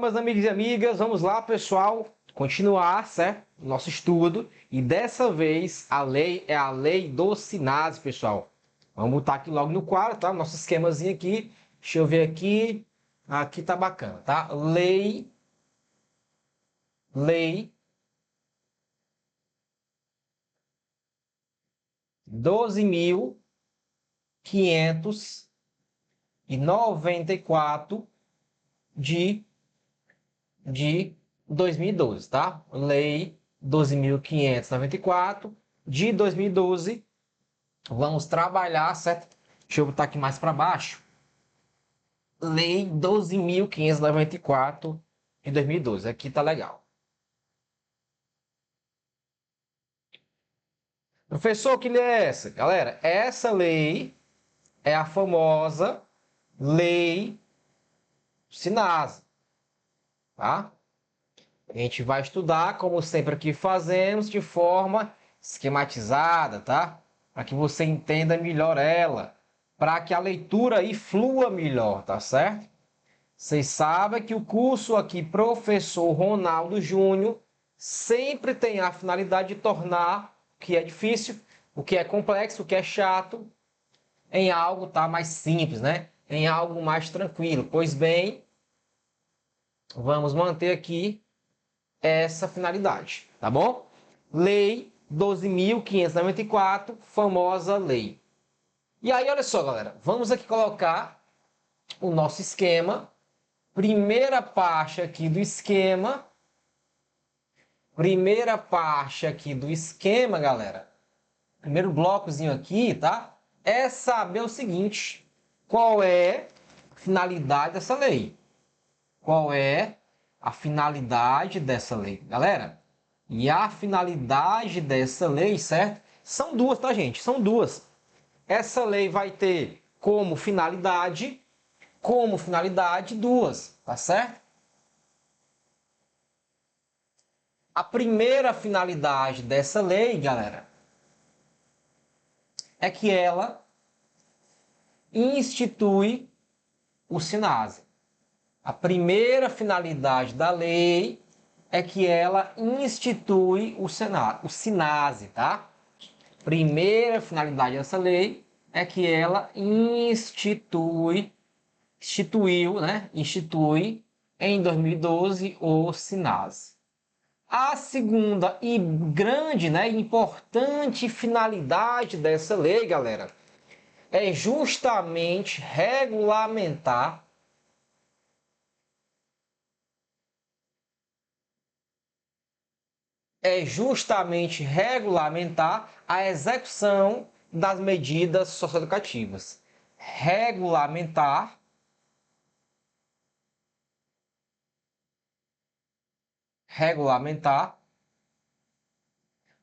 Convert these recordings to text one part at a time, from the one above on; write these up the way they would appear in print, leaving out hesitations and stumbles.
meus amigos e amigas, vamos lá, pessoal, continuar, certo? Nosso estudo. E dessa vez a lei é a lei do SINASE, pessoal. Vamos botar aqui logo no quadro, tá? Nosso esquemazinho aqui. Deixa eu ver aqui. Aqui tá bacana, tá? Lei 12.594 de 2012, tá? Lei 12.594 de 2012. Vamos trabalhar, certo? Deixa eu botar aqui mais para baixo. Lei 12.594 de 2012. Aqui tá legal. Professor, que lei é essa? Galera, essa lei é a famosa Lei SINASE, tá? A gente vai estudar, como sempre aqui fazemos, de forma esquematizada, tá? Para que você entenda melhor ela, para que a leitura aí flua melhor, tá certo? Vocês sabem que o curso aqui, Professor Ronaldo Júnior, sempre tem a finalidade de tornar o que é difícil, o que é complexo, o que é chato, em algo tá, mais simples, né? Em algo mais tranquilo. Pois bem, vamos manter aqui essa finalidade, tá bom? Lei 12.594, famosa lei. E aí, olha só, galera, vamos aqui colocar o nosso esquema. Primeira parte aqui do esquema. Primeira parte aqui do esquema, galera. Primeiro blocozinho aqui, tá? É saber o seguinte: qual é a finalidade dessa lei? Qual é a finalidade dessa lei, galera? E a finalidade dessa lei, certo? São duas, tá, gente? São duas. Essa lei vai ter como finalidade duas, tá certo? A primeira finalidade dessa lei, galera, é que ela institui o SINASE. A primeira finalidade da lei é que ela institui o SINASE, tá? Primeira finalidade dessa lei é que ela institui em 2012 o SINASE. A segunda e grande, né, importante finalidade dessa lei, galera, é justamente regulamentar a execução das medidas socioeducativas. Regulamentar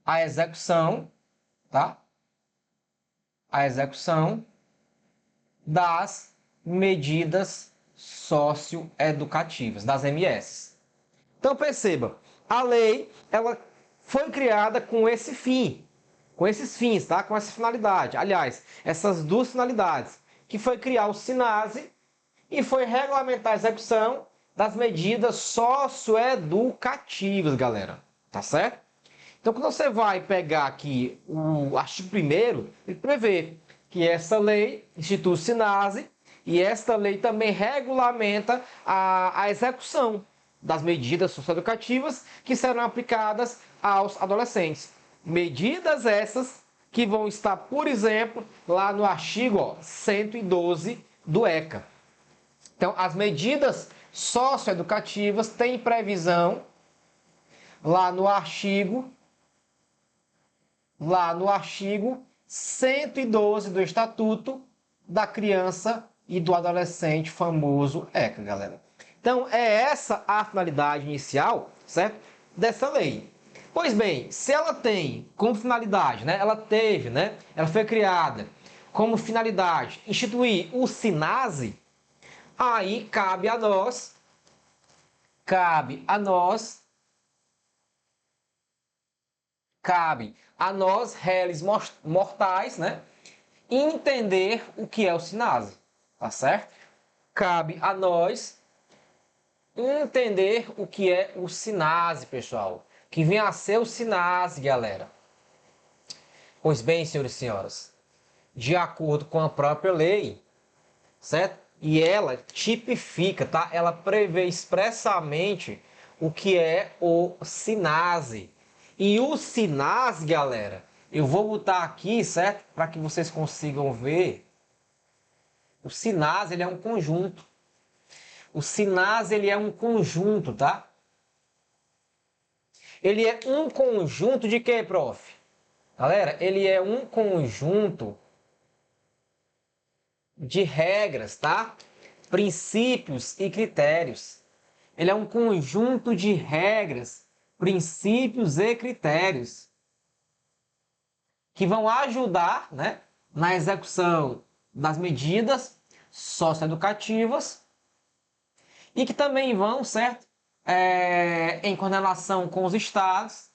a execução, tá? A execução das medidas socioeducativas, das MS. Então perceba, a lei ela foi criada com esse fim, com esses fins, tá? Com essa finalidade. Aliás, essas duas finalidades, que foi criar o SINASE e foi regulamentar a execução das medidas socioeducativas, galera. Tá certo? Então, quando você vai pegar aqui o artigo 1º, ele prevê que essa lei institui o SINASE e esta lei também regulamenta a execução das medidas socioeducativas que serão aplicadas aos adolescentes. Medidas essas que vão estar, por exemplo, lá no artigo 112 do ECA. Então, as medidas socioeducativas têm previsão lá no artigo 112 do Estatuto da Criança e do Adolescente, famoso ECA, galera. Então, é essa a finalidade inicial, certo? Dessa lei. Pois bem, se ela tem como finalidade, né? Ela foi criada como finalidade instituir o SINASE, aí cabe a nós, réis mortais, né, entender o que é o SINASE, tá certo? Cabe a nós entender o que é o SINASE, pessoal. Que vem a ser o SINASE, galera. Pois bem, senhores e senhoras, de acordo com a própria lei, certo? E ela tipifica, tá? Ela prevê expressamente o que é o SINASE. E o SINASE, galera, eu vou botar aqui, certo? Para que vocês consigam ver. O SINASE, ele é um conjunto. O SINASE, ele é um conjunto, tá? Ele é um conjunto de quê, prof? Galera, ele é um conjunto de regras, tá? Princípios e critérios. Ele é um conjunto de regras, princípios e critérios que vão ajudar, né, na execução das medidas socioeducativas e que também vão, certo, em coordenação com os estados,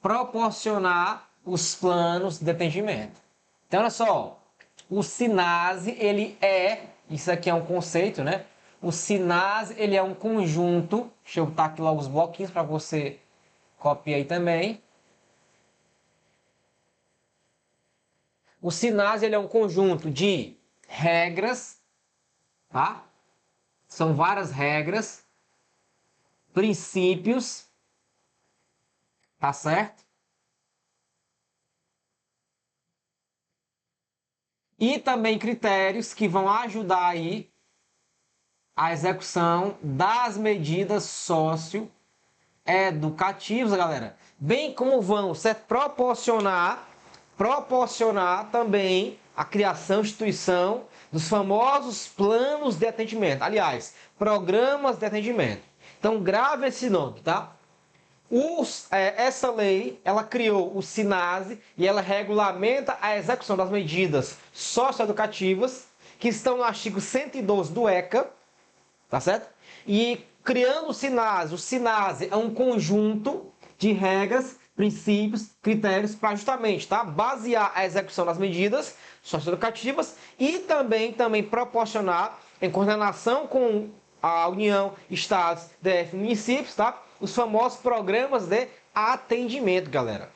proporcionar os planos de atendimento. Então, olha só, o SINASE, ele é, isso aqui é um conceito, né? O SINASE, ele é um conjunto, deixa eu botar aqui logo os bloquinhos para você copiar aí também. O SINASE, ele é um conjunto de regras, tá? São várias regras, princípios, tá certo? E também critérios que vão ajudar aí a execução das medidas socioeducativas, galera. Bem como vão proporcionar também a criação e instituição dos famosos planos de atendimento. Aliás, programas de atendimento. Então, grave esse nome, tá? Essa lei, ela criou o SINASE e ela regulamenta a execução das medidas socioeducativas que estão no artigo 112 do ECA, tá certo? E criando o SINASE é um conjunto de regras, princípios, critérios para justamente, tá? Basear a execução das medidas socioeducativas e também proporcionar, em coordenação com a União, Estados, DF, municípios, tá? Os famosos programas de atendimento, galera.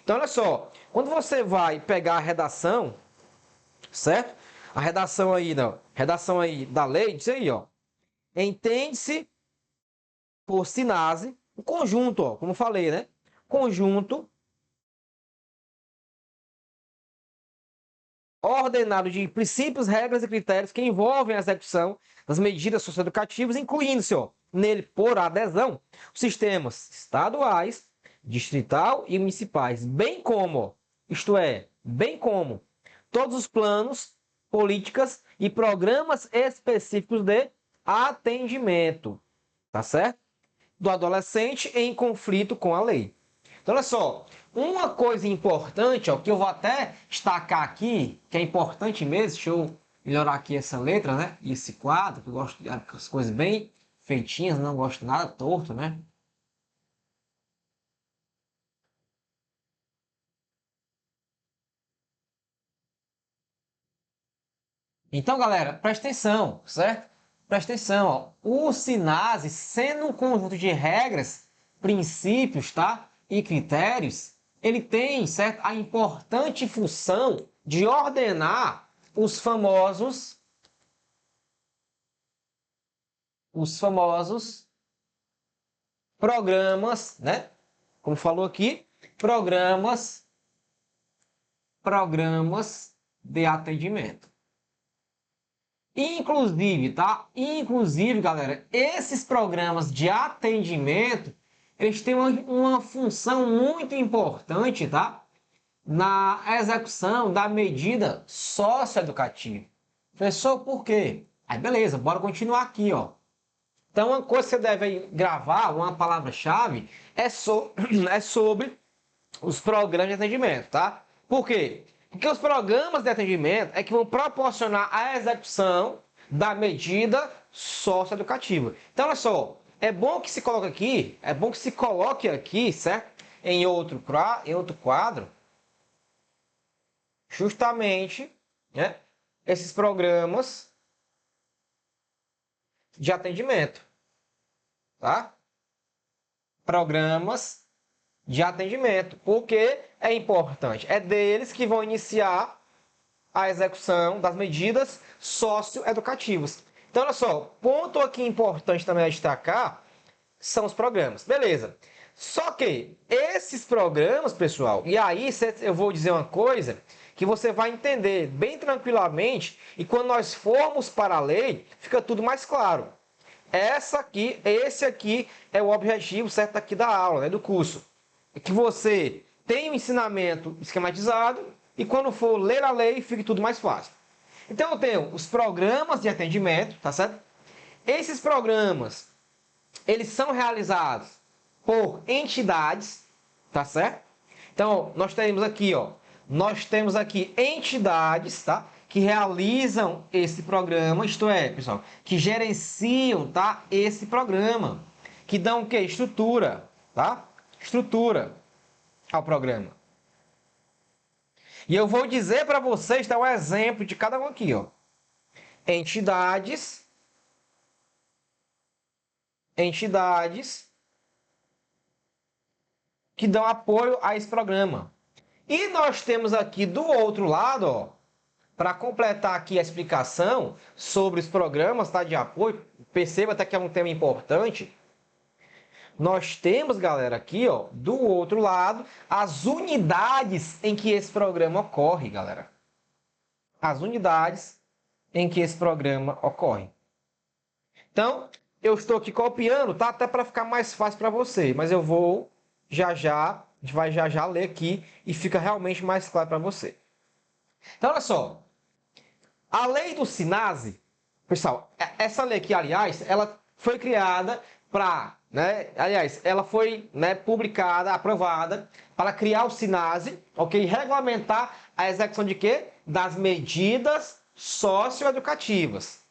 Então, olha só, quando você vai pegar a redação, certo? A redação aí, não, redação aí da lei, diz aí, ó. Entende-se por SINASE, o conjunto, ó, como eu falei, né? Conjunto ordenado de princípios, regras e critérios que envolvem a execução das medidas socioeducativas, incluindo-se, ó, nele, por adesão, os sistemas estaduais, distrital e municipais, bem como, isto é, bem como todos os planos, políticas e programas específicos de atendimento, tá certo? Do adolescente em conflito com a lei. Então, olha só, uma coisa importante, ó, que eu vou até destacar aqui, que é importante mesmo, deixa eu melhorar aqui essa letra, né? E esse quadro, que eu gosto das coisas bem feitinhas, não gosto nada torto, né? Então, galera, presta atenção, certo? Presta atenção, ó. O SINASE, sendo um conjunto de regras, princípios, tá? E critérios, ele tem, certo? A importante função de ordenar os famosos programas, né? Como falou aqui, programas de atendimento. Inclusive, tá? Inclusive, galera, esses programas de atendimento, eles têm uma função muito importante, tá? Na execução da medida socioeducativa. Professor, por quê? Aí, beleza, bora continuar aqui, ó. Então, uma coisa que você deve gravar, uma palavra-chave, é sobre os programas de atendimento, tá? Por quê? Porque os programas de atendimento é que vão proporcionar a execução da medida socioeducativa. Então, olha só, é bom que se coloque aqui, certo? Em outro quadro, justamente, né, esses programas de atendimento. tá? Programas de atendimento. Por que é importante? É deles que vão iniciar a execução das medidas socioeducativas. Então, olha só, ponto aqui importante também a destacar são os programas. Beleza. Só que esses programas, pessoal, e aí eu vou dizer uma coisa que você vai entender bem tranquilamente e quando nós formos para a lei, fica tudo mais claro. Esse aqui é o objetivo certo aqui da aula, né, do curso. É que você tenha um ensinamento esquematizado e quando for ler a lei, fique tudo mais fácil. Então eu tenho os programas de atendimento, tá certo? Esses programas, eles são realizados por entidades, tá certo? Então, nós temos aqui, ó, nós temos aqui entidades, tá? Que realizam esse programa, isto é, pessoal, que gerenciam, tá? Esse programa, que dão o quê? Estrutura, tá? Estrutura ao programa. E eu vou dizer para vocês, tá? Um exemplo de cada um aqui, ó. Entidades que dão apoio a esse programa. E nós temos aqui do outro lado, ó, para completar aqui a explicação sobre os programas, tá, de apoio, perceba até que é um tema importante. Nós temos, galera, aqui, ó, do outro lado, as unidades em que esse programa ocorre, galera. As unidades em que esse programa ocorre. Então, eu estou aqui copiando, tá? Até para ficar mais fácil para você, mas eu vou a gente vai já ler aqui e fica realmente mais claro para você. Então, olha só. A lei do SINASE, pessoal, essa lei aqui, aliás, ela foi criada para, né? Aliás, ela foi, né, publicada, aprovada para criar o SINASE, ok? Regulamentar a execução de quê? Das medidas socioeducativas.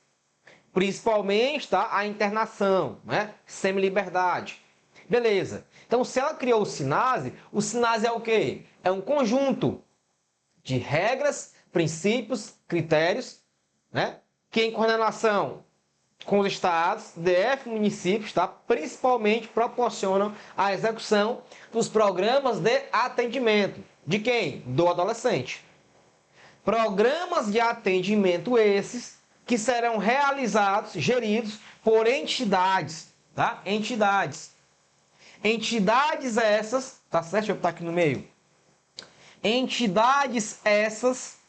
Principalmente, tá, a internação, né? Semi-liberdade. Beleza. Então, se ela criou o SINASE é o quê? É um conjunto de regras, princípios, critérios, né? Que em coordenação com os estados, DF, municípios, tá? Principalmente proporcionam a execução dos programas de atendimento. De quem? Do adolescente. Programas de atendimento esses que serão realizados, geridos por entidades, tá? Entidades. Entidades essas, tá certo? Deixa eu botar aqui no meio. Entidades essas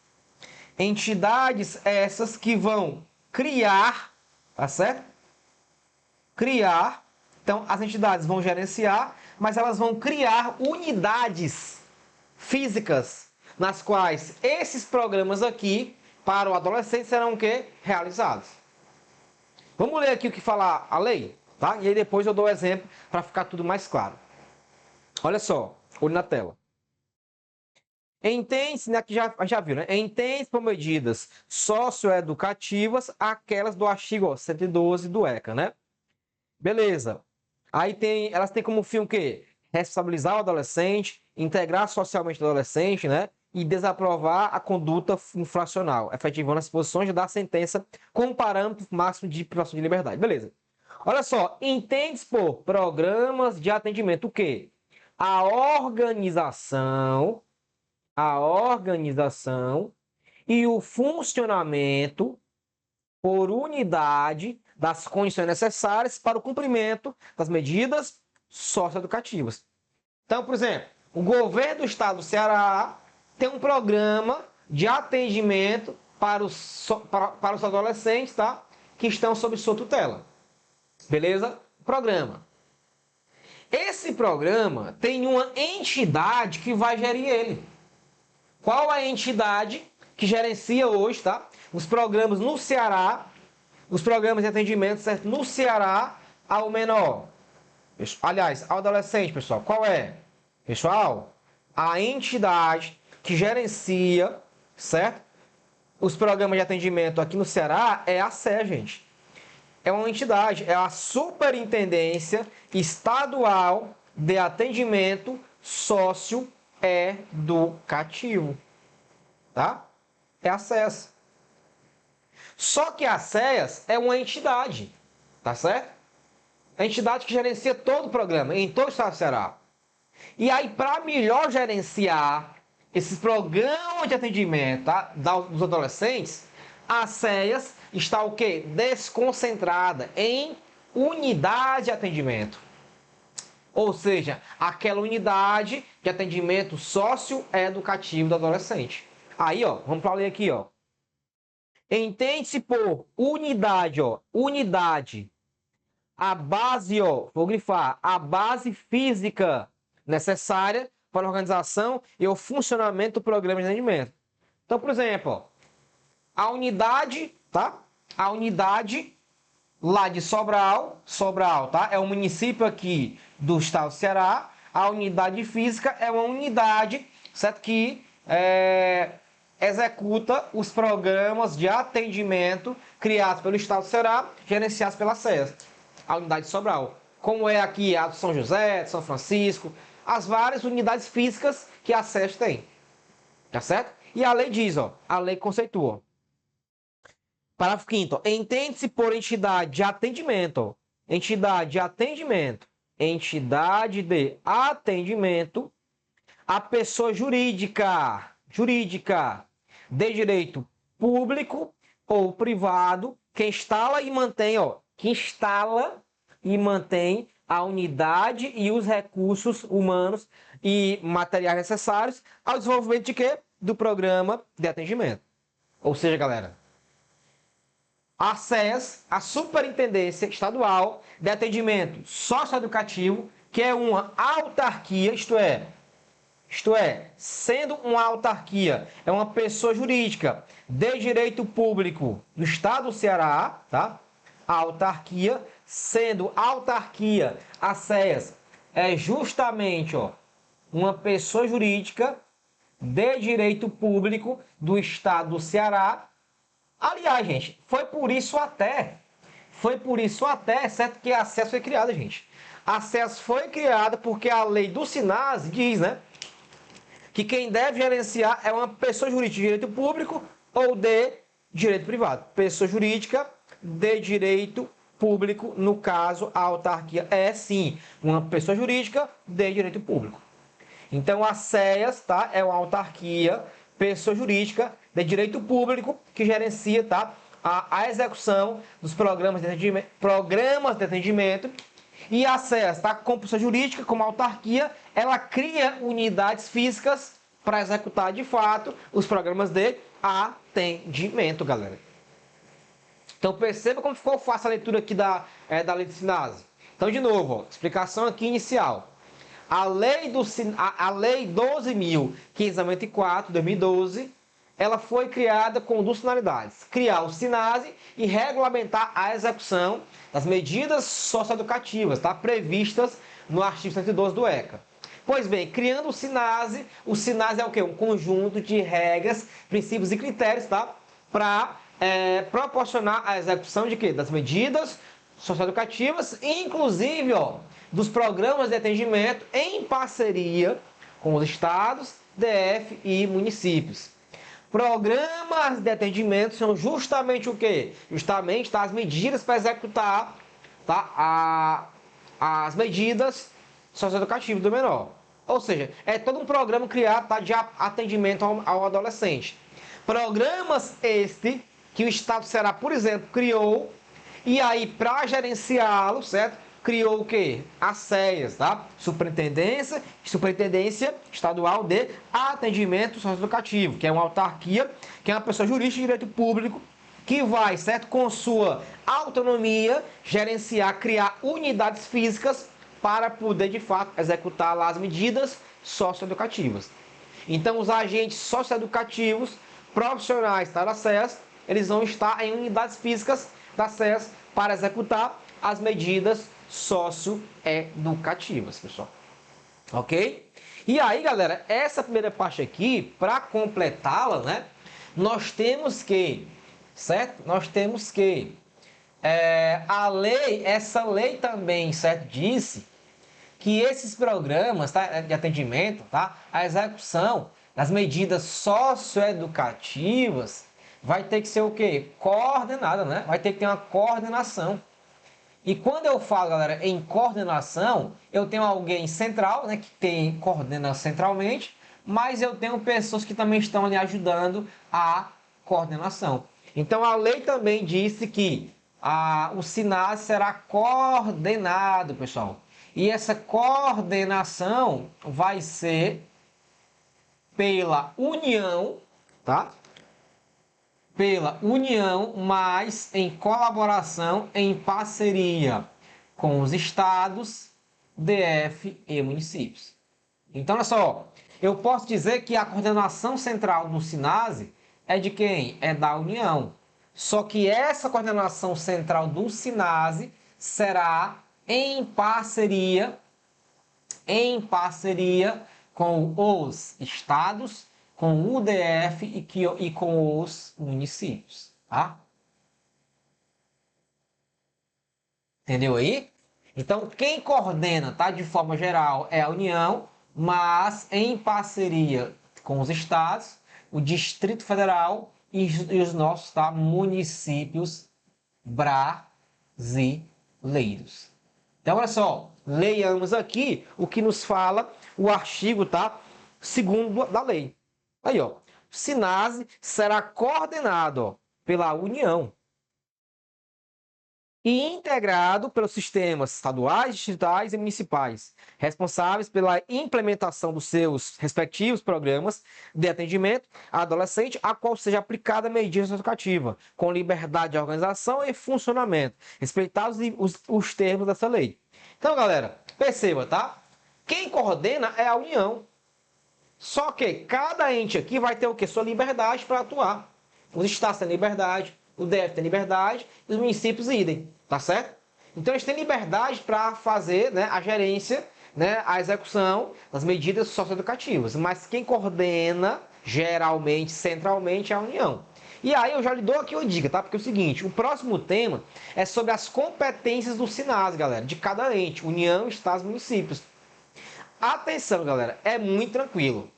que vão criar, tá certo? Criar. Então, as entidades vão gerenciar, mas elas vão criar unidades físicas nas quais esses programas aqui para o adolescente serão o quê? Realizados. Vamos ler aqui o que fala a lei, tá? E aí depois eu dou o exemplo para ficar tudo mais claro. Olha só, olho na tela. Entende-se, né, que já viu, né? Entende-se por medidas socioeducativas aquelas do artigo 112 do ECA, né? Beleza. Aí elas têm como fim o quê? Responsabilizar o adolescente, integrar socialmente o adolescente, né? E desaprovar a conduta infracional, efetivando as posições da sentença com um parâmetro máximo de privação de liberdade. Beleza. Olha só, entende-se por programas de atendimento o quê? A organização e o funcionamento por unidade das condições necessárias para o cumprimento das medidas socioeducativas. Então, por exemplo, o governo do estado do Ceará tem um programa de atendimento para os adolescentes, tá? Que estão sob sua tutela. Beleza? Programa. Esse programa tem uma entidade que vai gerir ele. Qual a entidade que gerencia hoje, tá? Os programas no Ceará, os programas de atendimento, certo? No Ceará, ao menor. Aliás, ao adolescente, pessoal. Qual é? Pessoal, a entidade que gerencia, certo? Os programas de atendimento aqui no Ceará é a SE, gente. É uma entidade, é a Superintendência Estadual de Atendimento Socioeducativo. Tá? É a SES. Só que a SES é uma entidade, tá certo? a entidade que gerencia todo o programa, em todo o estado do Ceará. E aí, para melhor gerenciar esses programas de atendimento, tá, dos adolescentes, a SEAS está o quê? Desconcentrada em unidade de atendimento. Ou seja, aquela unidade de atendimento socioeducativo do adolescente. Aí, ó, vamos para ler aqui, ó. Entende-se por unidade, ó, unidade, a base, ó, vou grifar, a base física necessária para a organização e o funcionamento do programa de atendimento. Então, por exemplo, ó, a unidade, tá? A unidade lá de Sobral, tá? É um município aqui do estado do Ceará. A unidade física é uma unidade, certo? Que executa os programas de atendimento criados pelo estado do Ceará, gerenciados pela SES, a unidade de Sobral. Como é aqui a do São José, de São Francisco, as várias unidades físicas que a SES tem. Tá certo? E a lei diz, ó, a lei conceitua. Parágrafo 5º. Entende-se por entidade de atendimento. Entidade de atendimento. Entidade de atendimento a pessoa jurídica de direito público ou privado que instala e mantém, a unidade e os recursos humanos e materiais necessários ao desenvolvimento de quê? Do programa de atendimento. Ou seja, galera, a SES, a Superintendência Estadual de Atendimento Socioeducativo, que é uma autarquia, isto é, sendo uma autarquia, é uma pessoa jurídica de direito público do estado do Ceará, tá? A autarquia, sendo autarquia, a SES é justamente, ó, uma pessoa jurídica de direito público do estado do Ceará. Aliás, gente, foi por isso até, certo, que a SES foi criada, gente. A SES foi criada porque a lei do SINASE diz, né, que quem deve gerenciar é uma pessoa jurídica de direito público ou de direito privado. Pessoa jurídica de direito público, no caso, a autarquia é sim uma pessoa jurídica de direito público. Então a SEAS, tá, é uma autarquia, pessoa jurídica de direito público que gerencia, tá, a execução dos programas de atendimento. E a SEAS, tá, como pessoa jurídica, como autarquia, ela cria unidades físicas para executar de fato os programas de atendimento, galera. Então perceba como ficou fácil a leitura aqui da lei do SINASE. Então, de novo, ó, explicação aqui inicial. A lei 12.594, 2012, ela foi criada com duas finalidades: criar o SINASE e regulamentar a execução das medidas socioeducativas, tá, previstas no artigo 112 do ECA. Pois bem, criando o SINASE é o quê? Um conjunto de regras, princípios e critérios, tá, para proporcionar a execução de quê? Das medidas socioeducativas, inclusive, ó, dos programas de atendimento em parceria com os estados, DF e municípios. Programas de atendimento são justamente o quê? Justamente, tá, as medidas para executar, tá, as medidas socioeducativas do menor. Ou seja, é todo um programa criado, tá, de atendimento ao adolescente. Programas que o estado do Ceará, por exemplo, criou, e aí para gerenciá-lo, certo? Criou o quê? A SEAS, tá? Superintendência Estadual de Atendimento Socioeducativo, que é uma autarquia, que é uma pessoa jurídica de direito público, que vai, certo, com sua autonomia, gerenciar, criar unidades físicas para poder, de fato, executar lá as medidas socioeducativas. Então, os agentes socioeducativos profissionais, tá, da SES, eles vão estar em unidades físicas da SES para executar as medidas socioeducativas, pessoal. Ok? E aí, galera, essa primeira parte aqui, para completá-la, né, nós temos que, certo? Nós temos que essa lei também, certo, disse que esses programas, tá, de atendimento, tá, a execução das medidas socioeducativas vai ter que ser o quê? Coordenada, né? Vai ter que ter uma coordenação. E quando eu falo, galera, em coordenação, eu tenho alguém central, né, que coordena centralmente, mas eu tenho pessoas que também estão ali ajudando a coordenação. Então a lei também disse que o SINASE será coordenado, pessoal. E essa coordenação vai ser pela União, tá? Pela União, mas em colaboração, em parceria com os estados, DF e municípios. Então, olha só, eu posso dizer que a coordenação central do SINASE é de quem? É da União. Só que essa coordenação central do SINASE será em parceria com os estados, com o DF e com os municípios, tá? Entendeu aí? Então, quem coordena, tá, de forma geral, é a União, mas em parceria com os estados, o Distrito Federal e os nossos, tá, municípios brasileiros. Então, olha só, leiamos aqui o que nos fala o artigo, tá, segundo da lei. Aí, ó, SINASE será coordenado, ó, pela União e integrado pelos sistemas estaduais, distritais e municipais, responsáveis pela implementação dos seus respectivos programas de atendimento a adolescente, a qual seja aplicada a medida educativa, com liberdade de organização e funcionamento, respeitados os termos dessa lei. Então, galera, perceba, tá? Quem coordena é a União. Só que cada ente aqui vai ter o quê? Sua liberdade para atuar. Os estados têm liberdade, o DF tem liberdade e os municípios idem, tá certo? Então eles têm liberdade para fazer, né, a gerência, né, a execução das medidas socioeducativas, mas quem coordena geralmente, centralmente, é a União. E aí eu já lhe dou aqui uma dica, tá? Porque é o seguinte, o próximo tema é sobre as competências do SINASE, galera, de cada ente, União, Estados e Municípios. Atenção, galera, é muito tranquilo.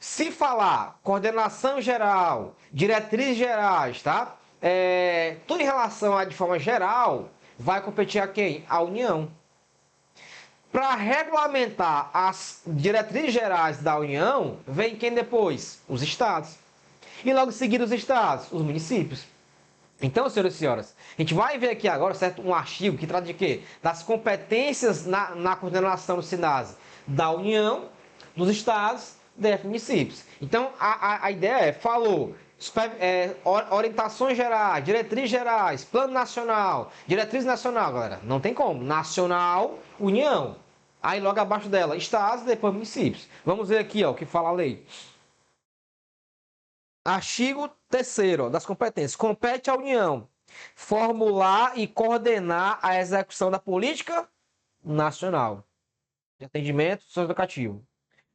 Se falar coordenação geral, diretrizes gerais, tá? Tudo em relação a de forma geral, vai competir a quem? A União. Para regulamentar as diretrizes gerais da União, vem quem depois? Os estados. E logo em seguida os estados, os municípios. Então, senhoras e senhores, a gente vai ver aqui agora, certo, um artigo que trata de quê? Das competências na coordenação do SINASE da União, dos estados, DF municípios. Então, a ideia falou, orientações gerais, diretrizes gerais, plano nacional, diretriz nacional, galera, não tem como. Nacional, União. Aí logo abaixo dela, estados, depois municípios. Vamos ver aqui, ó, o que fala a lei. Artigo 3º das competências. Compete à União formular e coordenar a execução da política nacional de atendimento socioeducativo.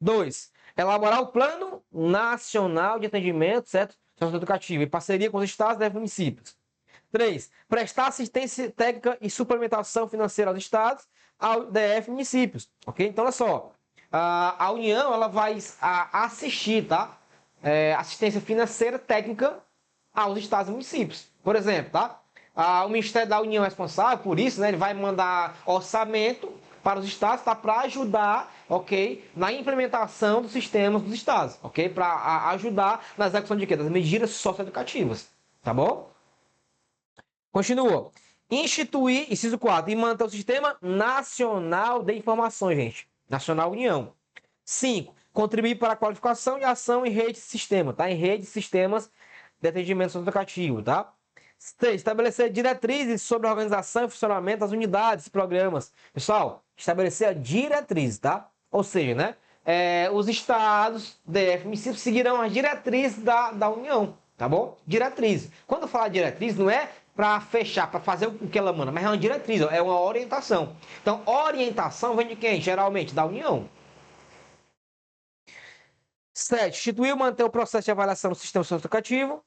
2. Elaborar o Plano Nacional de Atendimento, certo, socioeducativo em parceria com os estados e municípios. 3. Prestar assistência técnica e suplementação financeira aos estados, ao DF municípios. Ok? Então, olha só. A União ela vai assistir, tá? Assistência financeira técnica aos estados e municípios. Por exemplo, tá? O Ministério da União é responsável por isso, né? Ele vai mandar orçamento para os estados, tá? Para ajudar, ok? Na implementação dos sistemas dos estados, ok? Para ajudar na execução de quê? Das medidas socioeducativas, tá bom? Continua. Instituir, inciso 4, e manter o Sistema Nacional de Informações, gente. Nacional União. 5. Contribuir para a qualificação e ação em rede de sistema, tá? Em rede de sistemas de atendimento socioeducativo, tá? 6. Estabelecer diretrizes sobre a organização e funcionamento das unidades e programas. Pessoal, estabelecer a diretriz, tá? Ou seja, né? Os estados, DF, municípios seguirão as diretrizes da União, tá bom? Diretriz. Quando falar diretriz, não é para fechar, para fazer o que ela manda, mas é uma diretriz, ó, é uma orientação. Então, orientação vem de quem? Geralmente, da União. 7. Instituir e manter o processo de avaliação do sistema socioeducativo.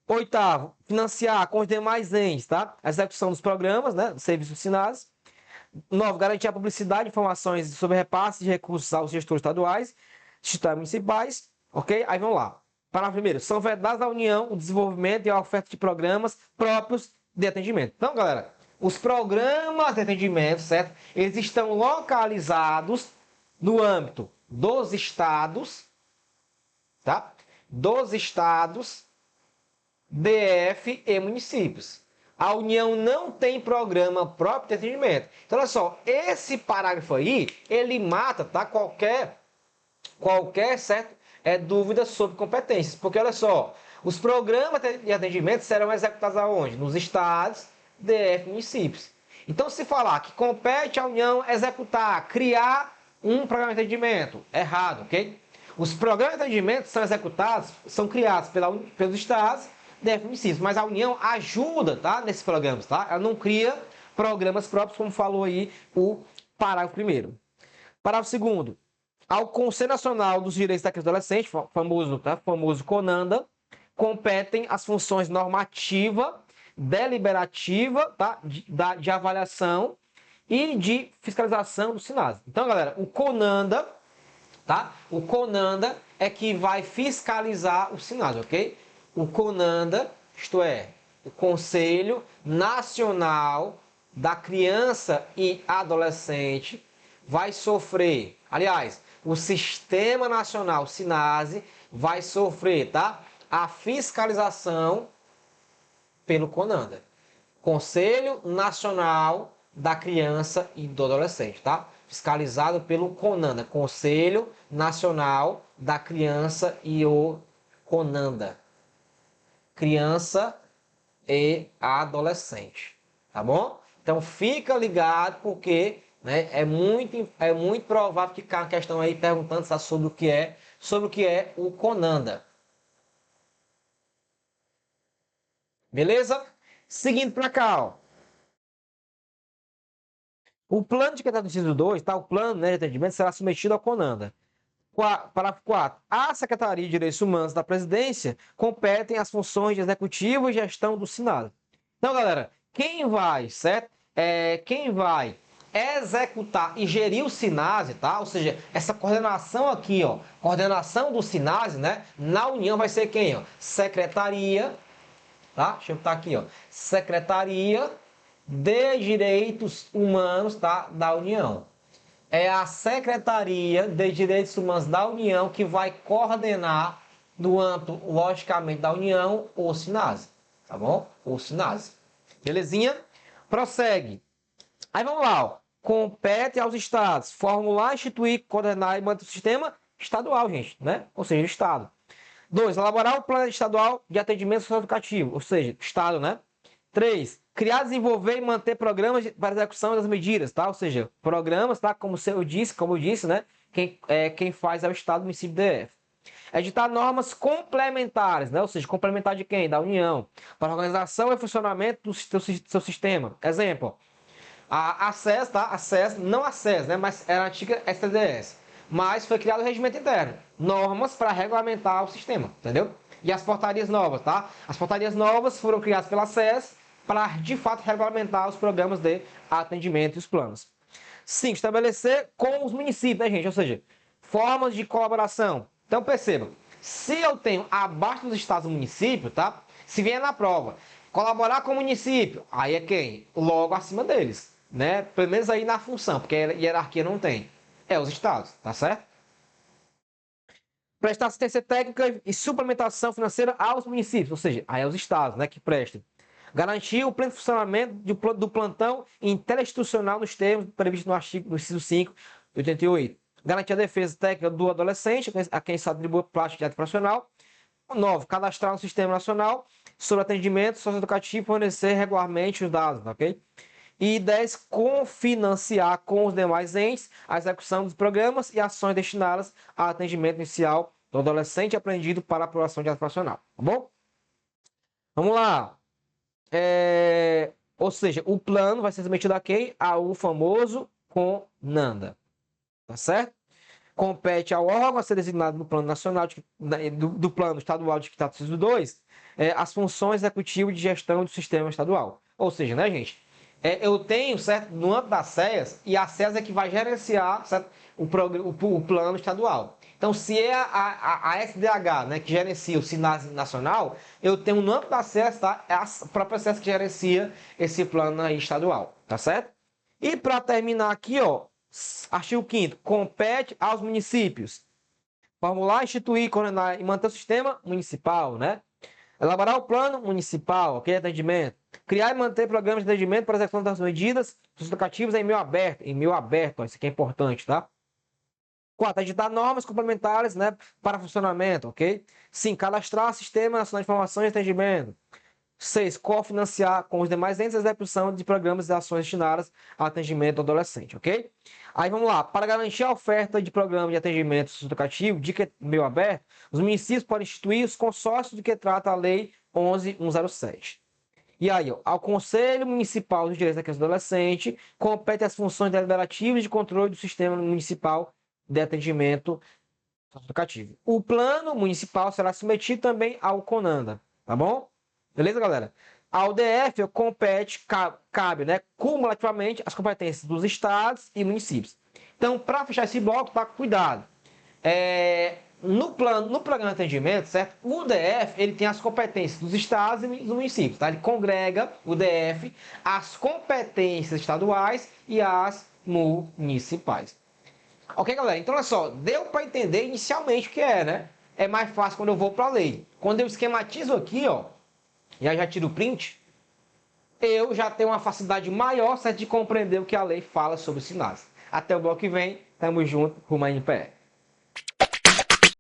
8º, financiar com os demais entes, tá? A execução dos programas, né? Do serviço do SINASE. 9. Garantir a publicidade de informações sobre repasse de recursos aos gestores estaduais, distritais municipais. Ok? Aí vamos lá. Parágrafo 1º. São vedados da União o desenvolvimento e a oferta de programas próprios de atendimento. Então, galera, Os programas de atendimento, certo? Eles estão localizados no âmbito dos estados, tá? Dos estados, DF e municípios. A União não tem programa próprio de atendimento. Então, olha só, esse parágrafo aí, ele mata, tá? Qualquer certo, dúvida sobre competências. Porque, olha só, os programas de atendimento serão executados aonde? Nos estados, DF e municípios. Então, se falar que compete à União executar, criar um programa de atendimento, errado, ok? Os programas de atendimento são executados, são criados pelos estados, DF e municípios, mas a União ajuda, tá, nesses programas, tá? Ela não cria programas próprios, como falou aí o parágrafo primeiro. Parágrafo segundo. Ao Conselho Nacional dos Direitos da Criança e do Adolescente, famoso CONANDA, competem as funções normativa, deliberativa, tá? de avaliação e de fiscalização do SINASE. Então, galera, o CONANDA, tá? O CONANDA é que vai fiscalizar o SINASE, ok? O CONANDA, isto é, o Conselho Nacional da Criança e Adolescente, vai sofrer, aliás, o Sistema Nacional SINASE vai sofrer, tá? A fiscalização pelo CONANDA, Conselho Nacional da Criança e do Adolescente, tá? Fiscalizado pelo CONANDA, Conselho Nacional da Criança e o CONANDA, Criança e Adolescente, tá bom? Então fica ligado porque, né, é muito provável que caia uma questão aí perguntando sobre o que é o CONANDA. Beleza? Seguindo para cá, ó. O plano de cadastro do inciso 2, tá? O plano, né, de atendimento será submetido ao CONANDA. Parágrafo 4. A Secretaria de Direitos Humanos da Presidência competem as funções de executivo e gestão do SINASE. Então, galera, quem vai, certo? Quem vai executar e gerir o SINASE, tá? Ou seja, essa coordenação aqui, ó, coordenação do SINASE, né? Na União vai ser quem, ó? Secretaria, tá? Deixa eu botar aqui, ó. Secretaria de Direitos Humanos, tá? Da União. É a Secretaria de Direitos Humanos da União que vai coordenar no âmbito, logicamente, da União, o SINASE, tá bom? O SINASE. Belezinha? Prossegue. Aí vamos lá, ó. Compete aos estados formular, instituir, coordenar e manter o sistema estadual, gente, né? Ou seja, o estado. 2. Elaborar o plano estadual de atendimento socioeducativo, ou seja, estado, né? 3. Criar, desenvolver e manter programas para execução das medidas, tá? Ou seja, programas, tá? Como eu disse, né? Quem faz é o Estado, município DF. Editar normas complementares, né? Ou seja, complementar de quem? Da União. Para a organização e funcionamento do seu sistema. Exemplo, a ACES, tá? ACES, não ACES, né? Mas era a antiga STDS. Mas foi criado o regimento interno. Normas para regulamentar o sistema, entendeu? E as portarias novas, tá? As portarias novas foram criadas pela SES para, de fato, regulamentar os programas de atendimento e os planos. 5. Estabelecer com os municípios, né, gente? Ou seja, formas de colaboração. Então, perceba, se eu tenho abaixo dos estados e municípios, tá? Se vier na prova, colaborar com o município, aí é quem? Logo acima deles, né? Pelo menos aí na função, porque a hierarquia não tem. É os estados, tá certo? Prestar assistência técnica e suplementação financeira aos municípios, ou seja, aí é os estados, né, que prestam. Garantir o pleno funcionamento do plantão interinstitucional nos termos previstos no inciso 5 de 88. Garantir a defesa técnica do adolescente, a quem se atribui plástico de arte profissional. 9. Cadastrar no Sistema Nacional sobre atendimento socioeducativo e fornecer regularmente os dados, ok? E 10. Confinanciar com os demais entes a execução dos programas e ações destinadas ao atendimento inicial do adolescente apreendido para aprovação de arte profissional, tá bom? Vamos lá. Ou seja, o plano vai ser submetido a quem? Ao famoso CONANDA, tá certo? Compete ao órgão a ser designado no plano nacional, do plano estadual de que está o 2, as funções executivas de gestão do sistema estadual. Ou seja, né, gente? Eu tenho, certo, no âmbito da SES, e a SES é que vai gerenciar, certo, o plano estadual. Então, se é a SDH, né, que gerencia o SINASE nacional, eu tenho no amplo acesso, tá? É a própria SESC que gerencia esse plano aí estadual, tá certo? E para terminar aqui, ó, artigo 5º, compete aos municípios formular, instituir, coordenar e manter o sistema municipal, né? Elaborar o plano municipal, ok, atendimento. Criar e manter programas de atendimento para a execução das medidas justificativas em meio aberto, ó, isso aqui é importante, tá? 4. Editar normas complementares, né, para funcionamento, ok? 5. Cadastrar Sistema Nacional de Informações e Atendimento. 6. Cofinanciar com os demais entes a execução de programas e ações destinadas ao atendimento ao adolescente, ok? Aí vamos lá. Para garantir a oferta de programa de atendimento educativo de meio aberto, os municípios podem instituir os consórcios de que trata a Lei 11.107. E aí, ó, ao Conselho Municipal dos Direitos da Criança e do Adolescente compete as funções deliberativas de controle do sistema municipal de atendimento educativo. O plano municipal será submetido também ao CONANDA, tá bom? Beleza, galera? Ao DF compete, cabe, né, cumulativamente as competências dos estados e municípios. Então, para fechar esse bloco, tá, cuidado. No programa de atendimento, certo? O DF, ele tem as competências dos estados e dos municípios, tá? Ele congrega, o DF, as competências estaduais e as municipais. Ok, galera? Então, olha só, deu para entender inicialmente o que é, né? É mais fácil quando eu vou para a lei. Quando eu esquematizo aqui, ó, já tiro o print, eu já tenho uma facilidade maior, certo, de compreender o que a lei fala sobre o SINASE. Até o bloco que vem, tamo junto, rumo à NPE.